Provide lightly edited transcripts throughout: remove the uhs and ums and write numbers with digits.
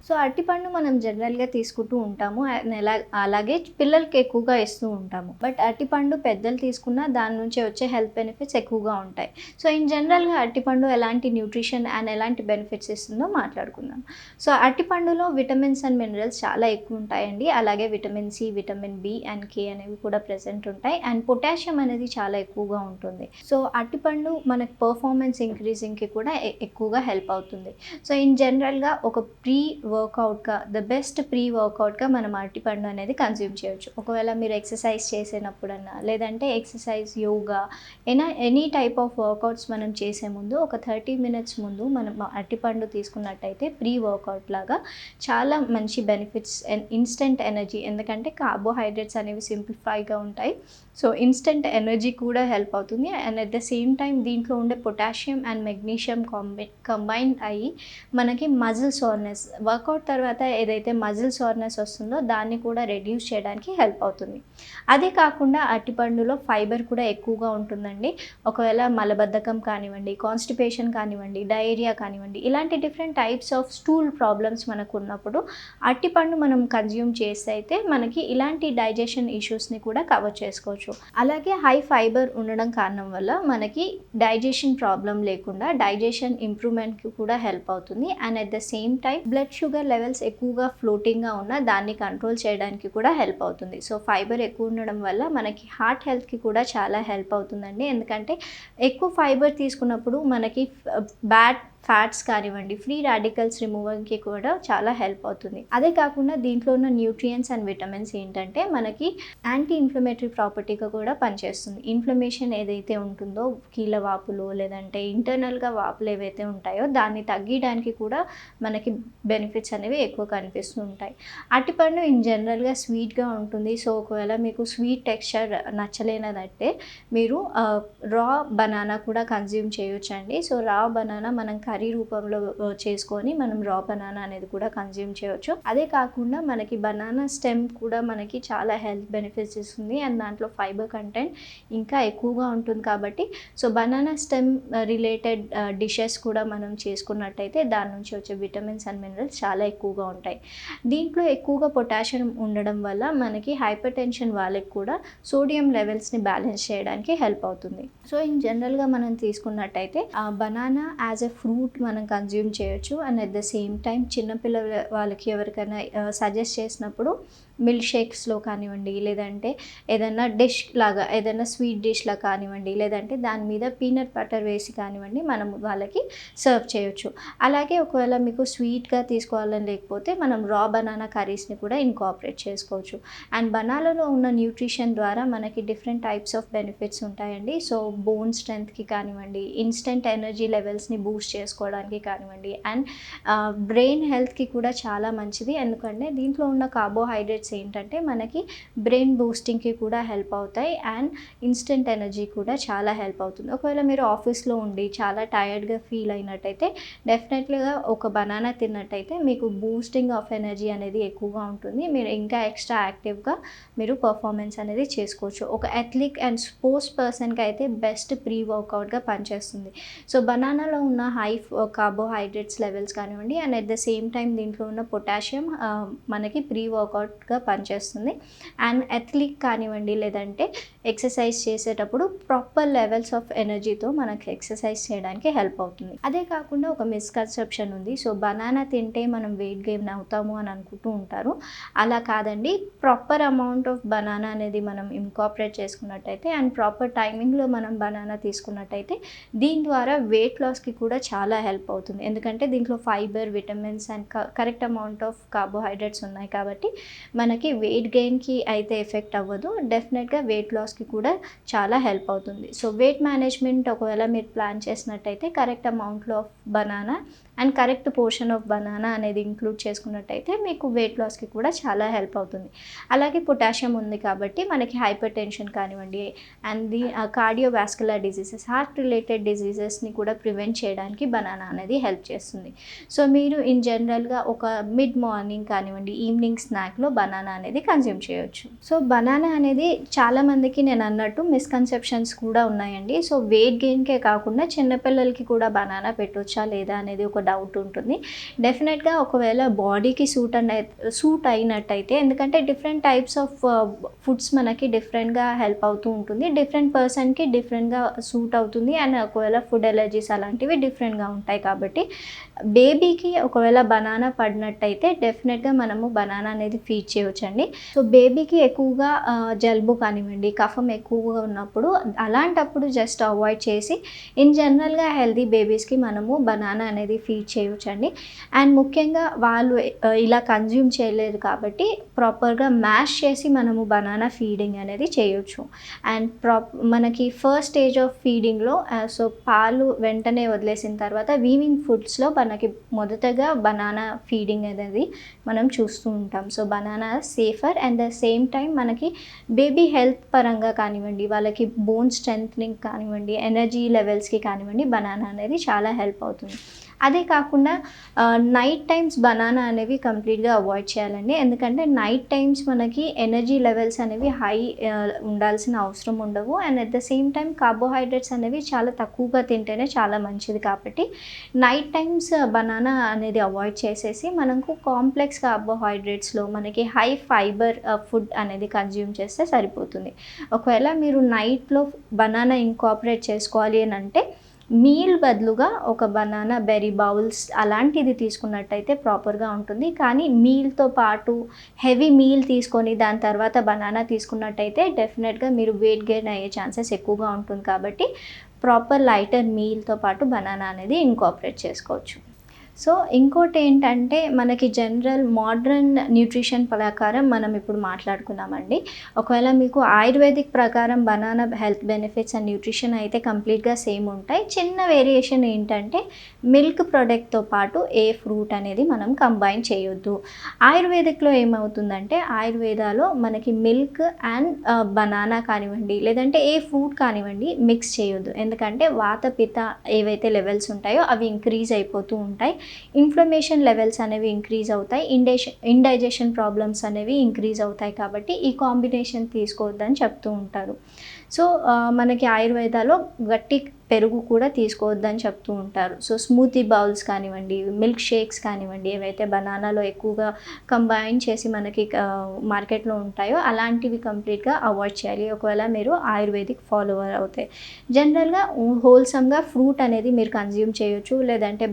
So అరటిపండు మనం జనరల్‌గా తీసుకుంటూ ఉంటాము. అలాగే పిల్లలకి ఎక్కువగా ఇస్తూ ఉంటాము. బట్ అరటిపండు పెద్దలు తీసుకున్న దాని నుంచి వచ్చే హెల్త్ బెనిఫిట్స్ ఎక్కువగా ఉంటాయి. సో ఇన్ జనరల్‌గా అరటిపండు ఎలాంటి న్యూట్రిషన్ అండ్ ఎలాంటి బెనిఫిట్స్ ఇస్తుందో మాట్లాడుకుందాం. సో అరటిపండులో విటమిన్స్ అండ్ మినరల్స్ చాలా ఎక్కువ ఉంటాయండి. అలాగే vitamin C, vitamin B and K అనేవి కూడా ప్రెజెంట్ ఉంటాయి. అండ్ పొటాషియం అనేది చాలా ఎక్కువగా ఉంటుంది. సో అరటిపండు మనకు పర్ఫార్మెన్స్ ఇంక్రీజింగ్‌కి కూడా ఎక్కువగా హెల్ప్ అవుతుంది. సో ఇన్ జనరల్‌గా ఒక వర్కౌట్‌గా బెస్ట్ ప్రీ వర్కౌట్‌గా మనం అరటిపండు అనేది కన్జ్యూమ్ చేయొచ్చు. ఒకవేళ మీరు ఎక్సర్సైజ్ చేసేటప్పుడన్నా, లేదంటే exercise, yoga any type of workouts మనం చేసే ముందు ఒక 30 మినిట్స్ ముందు మనం అరటిపండు తీసుకున్నట్టయితే ప్రీ వర్కౌట్ లాగా చాలా మంచి బెనిఫిట్స్ అండ్ ఇన్‌స్టంట్ ఎనర్జీ, ఎందుకంటే కార్బోహైడ్రేట్స్ అనేవి సింప్లిఫైగా ఉంటాయి. సో ఇన్‌స్టంట్ ఎనర్జీ కూడా హెల్ప్ అవుతుంది. And at the same time దీంట్లో ఉండే పొటాషియం అండ్ మెగ్నీషియం కంబైన్ అయ్యి మనకి మజిల్ సోర్నెస్, వర్కౌట్ తర్వాత ఏదైతే మజిల్ సోర్నెస్ వస్తుందో దాన్ని కూడా రెడ్యూస్ చేయడానికి హెల్ప్ అవుతుంది. అదే కాకుండా అరటిపండులో ఫైబర్ కూడా ఎక్కువగా ఉంటుందండి. ఒకవేళ మలబద్ధకం కానివ్వండి, కాన్‌స్టిపేషన్ కానివ్వండి, డయేరియా కానివ్వండి, ఇలాంటి different types of stool problems మనకు ఉన్నప్పుడు అరటిపండు మనం కన్జ్యూమ్ చేస్తే అయితే మనకి ఇలాంటి డైజెషన్ ఇష్యూస్ని కూడా కవర్ చేసుకోవచ్చు. అలాగే హై ఫైబర్ ఉండడం కారణం వల్ల మనకి డైజెషన్ ప్రాబ్లం లేకుండా డైజెషన్ ఇంప్రూవ్మెంట్కి కూడా హెల్ప్ అవుతుంది. And at the same time blood sugar levels ఎక్కువగా ఫ్లోటింగ్గా ఉన్న దాన్ని కంట్రోల్ చేయడానికి కూడా హెల్ప్ అవుతుంది. సో ఫైబర్ ఎక్కువ ఉండడం వల్ల మనకి హార్ట్ హెల్త్కి కూడా చాలా హెల్ప్ అవుతుందండి. ఎందుకంటే ఎక్కువ ఫైబర్ తీసుకున్నప్పుడు మనకి బ్యాడ్ ఫ్యాట్స్ కానివ్వండి, ఫ్రీ రాడికల్స్ రిమూవల్కి కూడా చాలా హెల్ప్ అవుతుంది. అదే కాకుండా దీంట్లో ఉన్న న్యూట్రియంట్స్ అండ్ విటమిన్స్ ఏంటంటే మనకి యాంటీ ఇన్ఫ్లమేటరీ ప్రాపర్టీగా కూడా పనిచేస్తుంది. ఇన్ఫ్లమేషన్ ఏదైతే ఉంటుందో కీళ్ళ వాపులు, లేదంటే ఇంటర్నల్గా వాపులు ఏవైతే ఉంటాయో దాన్ని తగ్గించడానికి కూడా మనకి బెనిఫిట్స్ అనేవి ఎక్కువ కనిపిస్తూ ఉంటాయి. అరటిపండు ఇన్ జనరల్గా స్వీట్గా ఉంటుంది. సో ఒకవేళ మీకు స్వీట్ టెక్స్చర్ నచ్చలేనదంటే మీరు రా బనానా కూడా కన్జ్యూమ్ చేయొచ్చండి. సో రా బనానా మనం కర్రీ రూపంలో చేసుకొని మనం రా బనానా అనేది కూడా కన్జ్యూమ్ చేయొచ్చు. అదే కాకుండా మనకి బనానా స్టెమ్ కూడా మనకి చాలా హెల్త్ బెనిఫిట్స్ ఇస్తుంది. అండ్ దాంట్లో ఫైబర్ కంటెంట్ ఇంకా ఎక్కువగా ఉంటుంది కాబట్టి so banana stem related dishes కూడా మనం చేసుకున్నట్టయితే దాని నుంచి వచ్చే విటమిన్స్ అండ్ మినరల్స్ చాలా ఎక్కువగా ఉంటాయి. దీంట్లో ఎక్కువగా పొటాషియం ఉండడం వల్ల మనకి హైపర్ టెన్షన్ వాళ్ళకి కూడా సోడియం లెవెల్స్ని బ్యాలెన్స్ చేయడానికి హెల్ప్ అవుతుంది. సో ఇన్ జనరల్గా మనం తీసుకున్నట్టయితే బనానా యాజ్ ఎ ఫ్రూట్ మనం కన్జ్యూమ్ చేయొచ్చు. And at the same time చిన్నపిల్లల వాళ్ళకి ఎవరికైనా సజెస్ట్ చేసినప్పుడు మిల్క్ షేక్స్లో కానివ్వండి, లేదంటే ఏదైనా డిష్ లాగా ఏదైనా స్వీట్ డిష్లా కానివ్వండి, లేదంటే దాని మీద పీనట్ బటర్ వేసి కానివ్వండి మనం వాళ్ళకి సర్వ్ చేయొచ్చు. అలాగే ఒకవేళ మీకు స్వీట్గా తీసుకోవాలని లేకపోతే మనం రా బనానా కర్రీస్ని కూడా ఇన్కార్పొరేట్ చేసుకోవచ్చు. అండ్ బనానాలో ఉన్న న్యూట్రిషన్ ద్వారా మనకి డిఫరెంట్ టైప్స్ ఆఫ్ బెనిఫిట్స్ ఉంటాయండి. సో బోన్ స్ట్రెంత్కి కానివ్వండి, ఇన్స్టెంట్ ఎనర్జీ లెవెల్స్ని బూస్ట్ చేసుకోవడానికి కానివ్వండి, అండ్ బ్రెయిన్ హెల్త్కి కూడా చాలా మంచిది. ఎందుకంటే దీంట్లో ఉన్న కార్బోహైడ్రేట్స్ ఏంటంటే మనకి బ్రెయిన్ బూస్టింగ్కి కూడా హెల్ప్ అవుతాయి. అండ్ ఇన్స్టెంట్ ఎనర్జీ కూడా చాలా హెల్ప్ అవుతుంది. ఒకవేళ మీరు ఆఫీస్లో ఉండి చాలా టైర్డ్గా ఫీల్ అయినట్టయితే డెఫినెట్లీగా ఒక బనానా తిన్నట్టయితే మీకు బూస్టింగ్ ఆఫ్ ఎనర్జీ అనేది ఎక్కువగా ఉంటుంది. మీరు ఇంకా ఎక్స్ట్రా యాక్టివ్గా మీరు పర్ఫార్మెన్స్ అనేది చేసుకోవచ్చు. ఒక అథ్లెటిక్ అండ్ స్పోర్ట్స్ పర్సన్కి అయితే బెస్ట్ ప్రీ వర్కౌట్గా పనిచేస్తుంది. సో బనానాలో ఉన్న హై కార్బోహైడ్రేట్స్ లెవెల్స్ కానివ్వండి, and at the same time దీంట్లో ఉన్న పొటాషియం మనకి ప్రీ వర్కౌట్గా పనిచేస్తుంది. అండ్ అథ్లెటిక్ కానివ్వండి, లేదంటే ఎక్సర్సైజ్ చేసేటప్పుడు ప్రాపర్ లెవెల్స్ ఆఫ్ ఎనర్జీతో మనకి ఎక్సర్సైజ్ చేయడానికి హెల్ప్ అవుతుంది. అదే కాకుండా ఒక మిస్కన్సెప్షన్ ఉంది. సో బనానా తింటే మనం వెయిట్ గెయిన్ అవుతాము అని అనుకుంటూ ఉంటారు. అలా కాదండి. ప్రాపర్ అమౌంట్ ఆఫ్ బనానా అనేది మనం ఇన్కార్పొరేట్ చేసుకున్నట్టయితే అండ్ ప్రాపర్ టైమింగ్లో మనం బనానా తీసుకున్నట్టయితే దీని ద్వారా వెయిట్ లాస్కి కూడా చాలా హెల్ప్ అవుతుంది. ఎందుకంటే దీంట్లో fibre, vitamins and correct amount of carbohydrates ఉన్నాయి కాబట్టి మనకి వెయిట్ గెయిన్కి అయితే ఎఫెక్ట్ అవ్వదు. డెఫినెట్గా వెయిట్ లాస్కి కూడా చాలా హెల్ప్ అవుతుంది. సో వెయిట్ మేనేజ్మెంట్ ఒకవేళ మీరు ప్లాన్ చేసినట్టయితే కరెక్ట్ అమౌంట్లో of banana and correct portion of banana అనేది ఇంక్లూడ్ చేసుకున్నట్టయితే మీకు వెయిట్ లాస్కి కూడా చాలా హెల్ప్ అవుతుంది. అలాగే పొటాషియం ఉంది కాబట్టి మనకి హైపర్ టెన్షన్ కానివ్వండి, and the cardiovascular diseases, heart related డిసీజెస్ని కూడా ప్రివెంట్ చేయడానికి బనానా అనేది హెల్ప్ చేస్తుంది. సో మీరు ఇన్ జనరల్గా ఒక మిడ్ మార్నింగ్ కానివ్వండి, ఈవినింగ్ స్నాక్లో బనానా అనేది కన్జ్యూమ్ చేయొచ్చు. సో బనానా అనేది చాలామందికి నేను అన్నట్టు మిస్కన్సెప్షన్స్ కూడా ఉన్నాయండి. సో వెయిట్ గెయిన్కే కాకుండా చిన్నపిల్లలకి కూడా బనానా పెట్టొచ్చా లేదా అనేది ఒక డౌట్ ఉంటుంది. డెఫినెట్గా ఒకవేళ బాడీకి సూట్ అయినట్టయితే, ఎందుకంటే డిఫరెంట్ టైప్స్ ఆఫ్ ఫుడ్స్ మనకి డిఫరెంట్గా హెల్ప్ అవుతూ ఉంటుంది. డిఫరెంట్ పర్సన్కి డిఫరెంట్గా సూట్ అవుతుంది. అండ్ ఒకవేళ ఫుడ్ ఎలర్జీస్ అలాంటివి డిఫరెంట్గా ఉంటాయి. కాబట్టి బేబీకి ఒకవేళ బనానా పడినట్టయితే డెఫినెట్గా మనము బనానా అనేది ఫీడ్ చేయవచ్చండి. సో బేబీకి ఎక్కువగా జలుబు కానివ్వండి, కఫం ఎక్కువగా ఉన్నప్పుడు అలాంటప్పుడు జస్ట్ అవాయిడ్ చేసి ఇన్ జనరల్గా హెల్తీ బేబీస్కి మనము బనానా అనేది ఫీడ్ చేయవచ్చండి. అండ్ ముఖ్యంగా వాళ్ళు ఇలా కన్జ్యూమ్ చేయలేదు కాబట్టి ప్రాపర్గా మ్యాష్ చేసి మనము బనానా ఫీడింగ్ అనేది చేయొచ్చు. అండ్ మనకి ఫస్ట్ స్టేజ్ ఆఫ్ ఫీడింగ్లో సో పాలు వెంటనే వదిలేసిన తర్వాత వీవింగ్ ఫుడ్స్లో మనకి మొదటగా బనానా ఫీడింగ్ అనేది మనం చూస్తూ ఉంటాం. So banana safer and the same time మనకి బేబీ హెల్త్ పరంగా కానివ్వండి, వాళ్ళకి బోన్ స్ట్రెంథనింగ్ కానివ్వండి, ఎనర్జీ లెవెల్స్కి కానివ్వండి, బనానా అనేది చాలా హెల్ప్ అవుతుంది. అదే కాకుండా నైట్ టైమ్స్ బనానా అనేవి కంప్లీట్గా అవాయిడ్ చేయాలండి. ఎందుకంటే నైట్ టైమ్స్ మనకి ఎనర్జీ లెవెల్స్ అనేవి హై ఉండాల్సిన అవసరం ఉండవు. And at the same time carbohydrates అనేవి చాలా తక్కువగా తింటేనే చాలా మంచిది. కాబట్టి నైట్ టైమ్స్ బనానా అనేది అవాయిడ్ చేసేసి మనకు కాంప్లెక్స్ కార్బోహైడ్రేట్స్లో మనకి హై ఫైబర్ ఫుడ్ అనేది కన్జ్యూమ్ చేస్తే సరిపోతుంది. ఒకవేళ మీరు నైట్లో బనానా ఇంకాపరేట్ చేసుకోవాలి అని అంటే మీల్ బదులుగా ఒక బనానా బెర్రీ బౌల్స్ అలాంటిది తీసుకున్నట్టయితే ప్రాపర్గా ఉంటుంది. కానీ మీల్తో పాటు హెవీ మీల్ తీసుకొని దాని తర్వాత బనానా తీసుకున్నట్టయితే డెఫినెట్గా మీరు వెయిట్ గెయిన్ అయ్యే ఛాన్సెస్ ఎక్కువగా ఉంటుంది. కాబట్టి ప్రాపర్ లైటర్ మీల్తో పాటు బనానా అనేది ఇంకాపరేట్ చేసుకోవచ్చు. సో ఇంకోటి ఏంటంటే మనకి జనరల్ మోడ్రన్ న్యూట్రిషన్ ప్రకారం మనం ఇప్పుడు మాట్లాడుకున్నామండి. ఒకవేళ మీకు ఆయుర్వేదిక్ ప్రకారం banana health benefits and nutrition అయితే కంప్లీట్గా సేమ్ ఉంటాయి. చిన్న వేరియేషన్ ఏంటంటే మిల్క్ ప్రోడక్ట్తో పాటు ఏ ఫ్రూట్ అనేది మనం కంబైన్ చేయొద్దు. ఆయుర్వేదిక్లో ఏమవుతుందంటే ఆయుర్వేదాలో మనకి మిల్క్ అండ్ బనానా కానివ్వండి, లేదంటే ఏ ఫ్రూట్ కానివ్వండి మిక్స్ చేయొద్దు. ఎందుకంటే వాత పిత్త ఏవైతే లెవెల్స్ ఉంటాయో అవి ఇంక్రీజ్ అయిపోతూ ఉంటాయి. ఇన్ఫ్లమేషన్ లెవెల్స్ అనేవి ఇంక్రీజ్ అవుతాయి. ఇండైజెషన్ ప్రాబ్లమ్స్ అనేవి ఇంక్రీజ్ అవుతాయి. కాబట్టి ఈ కాంబినేషన్ తీసుకోవద్దని చెప్తూ ఉంటారు. సో మనకి ఆయుర్వేదాలో గట్టి పెరుగు కూడా తీసుకోవద్దని చెప్తూ ఉంటారు. సో స్మూతీ బౌల్స్ కానివ్వండి, మిల్క్ షేక్స్ కానివ్వండి, ఏవైతే బనానాలో ఎక్కువగా కంబైన్ చేసి మనకి మార్కెట్లో ఉంటాయో అలాంటివి కంప్లీట్గా అవాయిడ్ చేయాలి ఒకవేళ మీరు ఆయుర్వేదిక్ ఫాలోవర్ అవుతాయి. జనరల్గా హోల్సమ్గా ఫ్రూట్ అనేది మీరు కన్జ్యూమ్ చేయొచ్చు. లేదంటే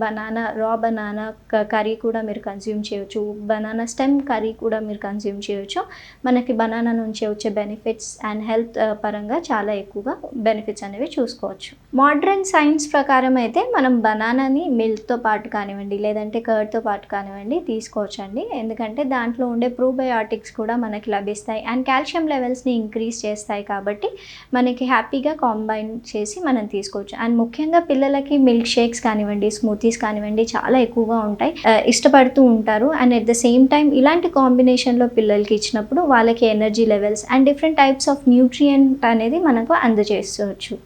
రా బనానా కర్రీ కూడా మీరు కన్జ్యూమ్ చేయొచ్చు. బనానా స్టెమ్ కర్రీ కూడా మీరు కన్జ్యూమ్ చేయొచ్చు. మనకి బనానా నుంచి వచ్చే బెనిఫిట్స్ అండ్ హెల్త్ పరంగా చాలా ఎక్కువగా బెనిఫిట్స్ అనేవి చూసుకోవచ్చు. మోడ్రన్ సైన్స్ ప్రకారం అయితే మనం బనానాని మిల్క్తో పాటు కానివ్వండి, లేదంటే కర్డ్తో పాటు కానివ్వండి తీసుకోవచ్చండి. ఎందుకంటే దాంట్లో ఉండే ప్రోబయోటిక్స్ కూడా మనకి లభిస్తాయి అండ్ కాల్షియం లెవెల్స్ని ఇంక్రీజ్ చేస్తాయి. కాబట్టి మనకి హ్యాపీగా కాంబైన్ చేసి మనం తీసుకోవచ్చు. అండ్ ముఖ్యంగా పిల్లలకి మిల్క్ షేక్స్ కానివ్వండి, స్మూతీస్ కానివ్వండి చాలా ఎక్కువగా ఉంటాయి, ఇష్టపడుతూ ఉంటారు. And at the same time ఇలాంటి కాంబినేషన్లో పిల్లలకి ఇచ్చినప్పుడు వాళ్ళకి energy levels and different types of nutrient అనేది మనకు అందజేసుకోవచ్చు.